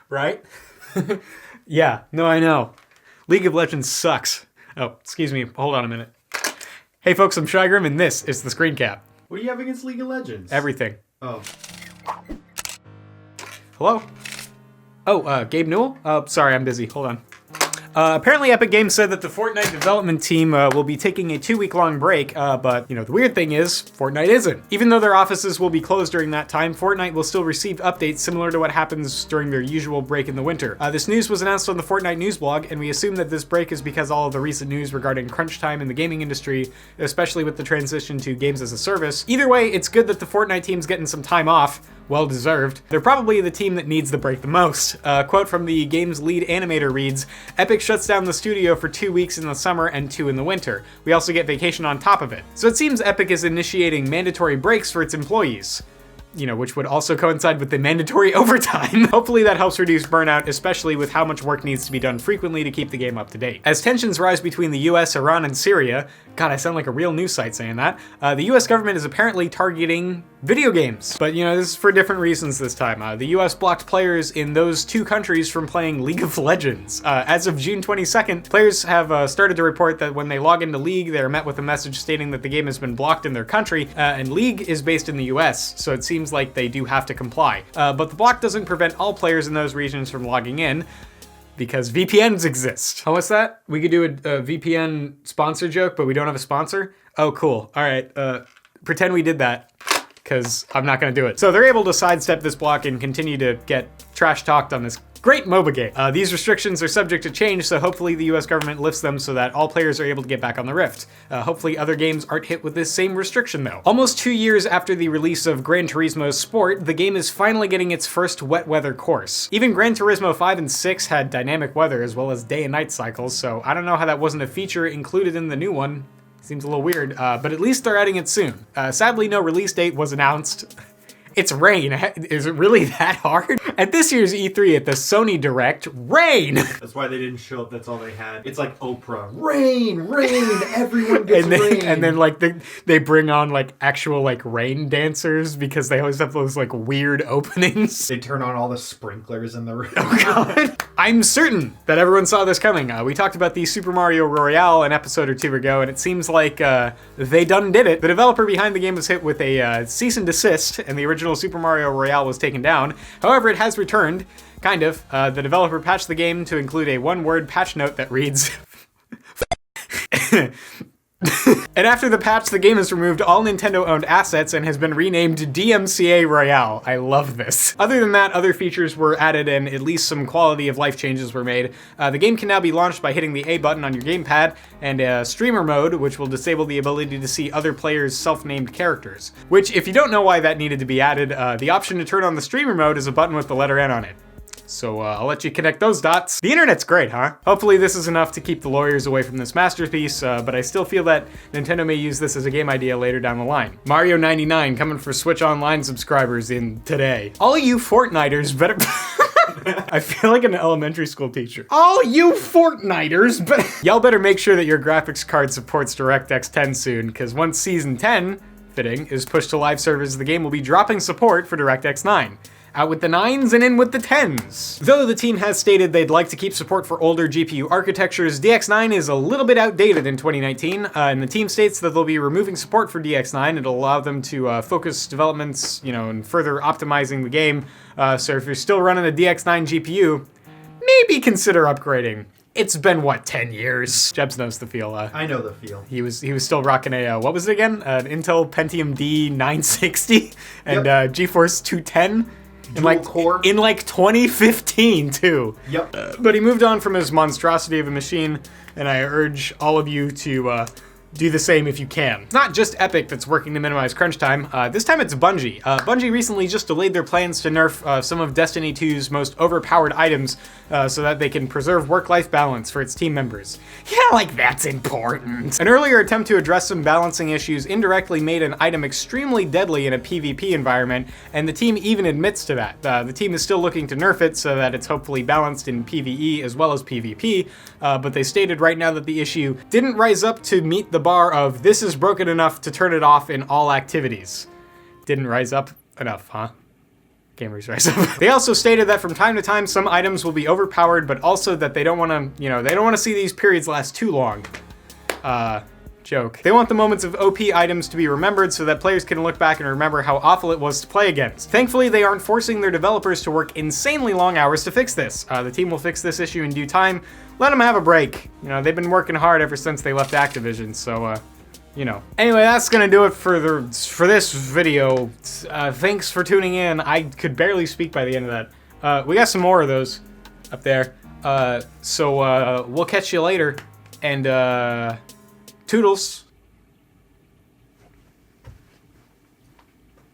Right? Yeah, no, I know. League of Legends sucks. Oh, excuse me. Hold on a minute. Hey folks, I'm Shygrim, and this is the Screencap. What do you have against League of Legends? Everything. Oh. Hello? Oh, Gabe Newell? Sorry, I'm busy. Hold on. Apparently Epic Games said that the Fortnite development team will be taking a 2-week-long break, but, the weird thing is, Fortnite isn't. Even though their offices will be closed during that time, Fortnite will still receive updates similar to what happens during their usual break in the winter. This news was announced on the Fortnite news blog, and we assume that this break is because all of the recent news regarding crunch time in the gaming industry, especially with the transition to games as a service. Either way, it's good that the Fortnite team's getting some time off. Well deserved. They're probably the team that needs the break the most. A quote from the game's lead animator reads, "Epic shuts down the studio for 2 weeks in the summer and 2 in the winter. We also get vacation on top of it." So it seems Epic is initiating mandatory breaks for its employees. Which would also coincide with the mandatory overtime. Hopefully that helps reduce burnout, especially with how much work needs to be done frequently to keep the game up to date. As tensions rise between the US, Iran, and Syria, God, I sound like a real news site saying that, the US government is apparently targeting video games. But, this is for different reasons this time. The US blocked players in those 2 countries from playing League of Legends. As of June 22nd, players have started to report that when they log into League, they're met with a message stating that the game has been blocked in their country, and League is based in the US, so it seems like they do have to comply. But the block doesn't prevent all players in those regions from logging in, because VPNs exist. Oh, what's that? We could do a VPN sponsor joke, but we don't have a sponsor? Oh, cool. All right, pretend we did that, because I'm not gonna do it. So they're able to sidestep this block and continue to get trash talked on this great MOBA game. These restrictions are subject to change, so hopefully the US government lifts them so that all players are able to get back on the Rift. Hopefully other games aren't hit with this same restriction though. Almost 2 years after the release of Gran Turismo Sport, the game is finally getting its first wet weather course. Even Gran Turismo 5 and 6 had dynamic weather as well as day and night cycles, so I don't know how that wasn't a feature included in the new one. Seems a little weird, but at least they're adding it soon. Sadly, no release date was announced. It's rain. Is it really that hard? At this year's E3 at the Sony Direct, rain! That's why they didn't show up, that's all they had. It's like Oprah. Rain, everyone gets rain. And then they bring on actual rain dancers because they always have those weird openings. They turn on all the sprinklers in the room. Oh god. I'm certain that everyone saw this coming. We talked about the Super Mario Royale an episode or 2 ago, and it seems like they done did it. The developer behind the game was hit with a cease and desist, and the original Super Mario Royale was taken down. However, it has returned, kind of. The developer patched the game to include a 1-word patch note that reads, and after the patch, the game has removed all Nintendo-owned assets and has been renamed DMCA Royale. I love this. Other than that, other features were added and at least some quality of life changes were made. The game can now be launched by hitting the A button on your gamepad, and streamer mode, which will disable the ability to see other players' self-named characters. Which, if you don't know why that needed to be added, the option to turn on the streamer mode is a button with the letter N on it. So I'll let you connect those dots. The internet's great, huh? Hopefully this is enough to keep the lawyers away from this masterpiece, but I still feel that Nintendo may use this as a game idea later down the line. Mario 99 coming for Switch Online subscribers in today. All you Fortniters better... I feel like an elementary school teacher. All you Fortniters, but y'all better make sure that your graphics card supports DirectX 10 soon, because once Season 10, fitting, is pushed to live servers, the game will be dropping support for DirectX 9. Out with the 9s and in with the 10s. Though the team has stated they'd like to keep support for older GPU architectures, DX9 is a little bit outdated in 2019, and the team states that they'll be removing support for DX9. It'll allow them to focus developments, and further optimizing the game. So if you're still running a DX9 GPU, maybe consider upgrading. It's been, 10 years? Jebs knows the feel. I know the feel. He was still rocking a, what was it again? An Intel Pentium D960 and GeForce 210. In 2015 too. Yep. But he moved on from his monstrosity of a machine, and I urge all of you to do the same if you can. It's not just Epic that's working to minimize crunch time. This time it's Bungie. Bungie recently just delayed their plans to nerf some of Destiny 2's most overpowered items so that they can preserve work-life balance for its team members. Yeah, that's important. An earlier attempt to address some balancing issues indirectly made an item extremely deadly in a PvP environment, and the team even admits to that. The team is still looking to nerf it so that it's hopefully balanced in PvE as well as PvP, but they stated right now that the issue didn't rise up to meet the bar of this is broken enough to turn it off in all activities. Didn't rise up enough, huh? gamers rise up. They also stated that from time to time, some items will be overpowered, but also that they don't want to, you know, they don't want to see these periods last too long. Joke. They want the moments of OP items to be remembered so that players can look back and remember how awful it was to play against. Thankfully, they aren't forcing their developers to work insanely long hours to fix this. The team will fix this issue in due time. Let them have a break. You know, they've been working hard ever since they left Activision, so, you know. Anyway, that's gonna do it for this video. Thanks for tuning in. I could barely speak by the end of that. We got some more of those up there. So we'll catch you later, and, toodles.